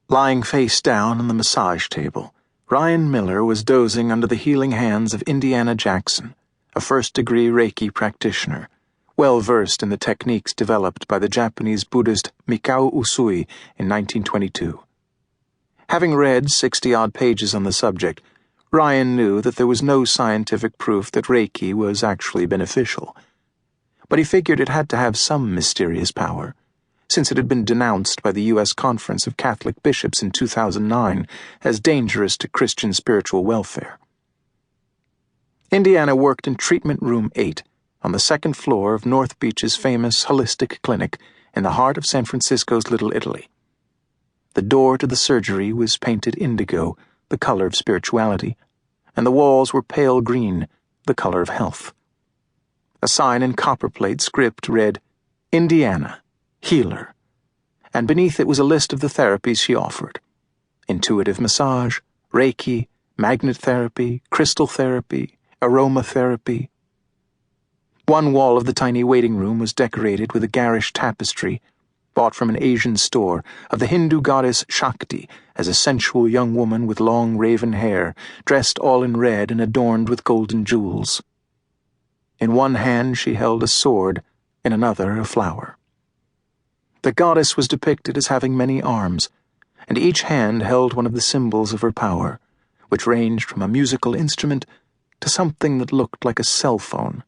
Lying face down on the massage table, Ryan Miller was dozing under the healing hands of Indiana Jackson, a first-degree Reiki practitioner, well-versed in the techniques developed by the Japanese Buddhist Mikao Usui in 1922. Having read 60-odd pages on the subject, Ryan knew that there was no scientific proof that Reiki was actually beneficial. But he figured it had to have some mysterious power, since it had been denounced by the U.S. Conference of Catholic Bishops in 2009 as dangerous to Christian spiritual welfare. Indiana worked in Treatment Room 8 on the second floor of North Beach's famous holistic clinic in the heart of San Francisco's Little Italy. The door to the surgery was painted indigo, the color of spirituality, and the walls were pale green, the color of health. A sign in copperplate script read, "Indiana, Healer," and beneath it was a list of the therapies she offered: intuitive massage, Reiki, magnet therapy, crystal therapy, aromatherapy. One wall of the tiny waiting room was decorated with a garish tapestry, bought from an Asian store, of the Hindu goddess Shakti as a sensual young woman with long raven hair, dressed all in red and adorned with golden jewels. In one hand she held a sword, in another a flower. The goddess was depicted as having many arms, and each hand held one of the symbols of her power, which ranged from a musical instrument to something that looked like a cell phone.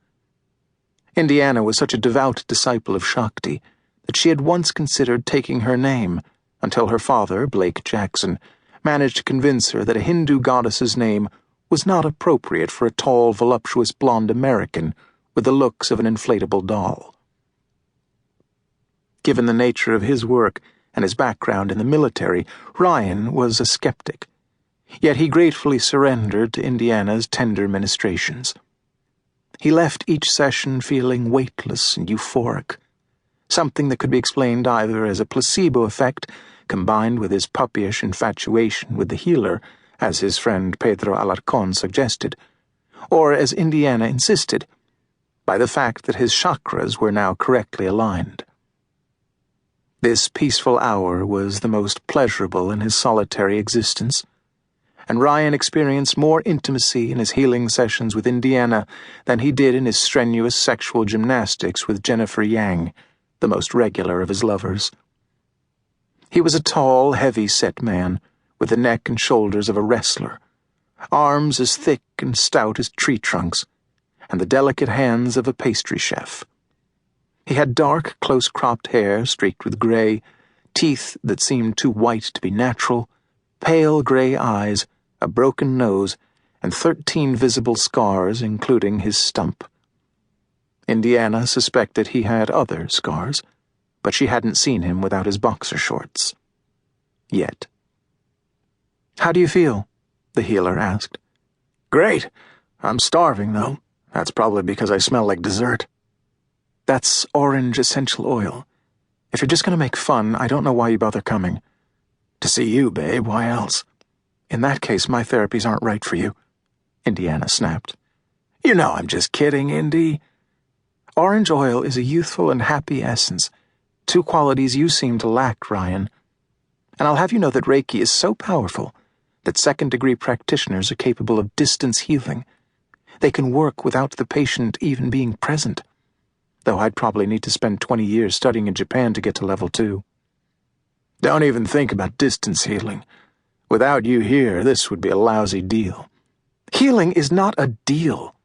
Indiana was such a devout disciple of Shakti that she had once considered taking her name, until her father, Blake Jackson, managed to convince her that a Hindu goddess's name was not appropriate for a tall, voluptuous blonde American with the looks of an inflatable doll. Given the nature of his work and his background in the military, Ryan was a skeptic, yet he gratefully surrendered to Indiana's tender ministrations. He left each session feeling weightless and euphoric, something that could be explained either as a placebo effect combined with his puppyish infatuation with the healer, as his friend Pedro Alarcón suggested, or, as Indiana insisted, by the fact that his chakras were now correctly aligned. This peaceful hour was the most pleasurable in his solitary existence, and Ryan experienced more intimacy in his healing sessions with Indiana than he did in his strenuous sexual gymnastics with Jennifer Yang, the most regular of his lovers. He was a tall, heavy-set man, with the neck and shoulders of a wrestler, arms as thick and stout as tree trunks, and the delicate hands of a pastry chef. He had dark, close-cropped hair streaked with gray, teeth that seemed too white to be natural, pale gray eyes, a broken nose, and 13 visible scars, including his stump. Indiana suspected he had other scars, but she hadn't seen him without his boxer shorts. Yet. "How do you feel?" the healer asked. "Great. I'm starving, though. That's probably because I smell like dessert." "That's orange essential oil. If you're just going to make fun, I don't know why you bother coming." "To see you, babe. Why else?" "In that case, my therapies aren't right for you," Indiana snapped. "You know I'm just kidding, Indy." "Orange oil is a youthful and happy essence, two qualities you seem to lack, Ryan. And I'll have you know that Reiki is so powerful that second-degree practitioners are capable of distance healing. They can work without the patient even being present, though I'd probably need to spend 20 years studying in Japan to get to level 2. "Don't even think about distance healing. Without you here, this would be a lousy deal." "Healing is not a deal."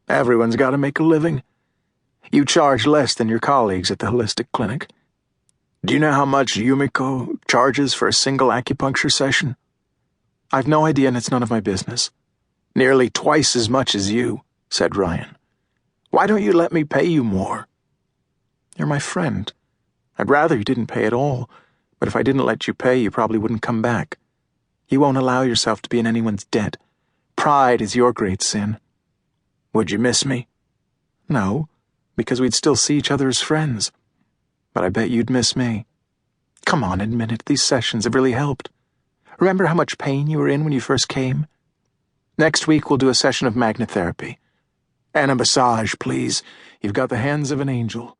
"Everyone's got to make a living. You charge less than your colleagues at the holistic clinic. Do you know how much Yumiko charges for a single acupuncture session?" "I've no idea, and it's none of my business." "Nearly twice as much as you," said Ryan. "Why don't you let me pay you more?" "You're my friend. I'd rather you didn't pay at all, but if I didn't let you pay, you probably wouldn't come back. You won't allow yourself to be in anyone's debt. Pride is your great sin." "Would you miss me?" "No, because we'd still see each other as friends. But I bet you'd miss me. Come on, admit it, these sessions have really helped. Remember how much pain you were in when you first came? Next week we'll do a session of magnet therapy. And a massage, please. You've got the hands of an angel."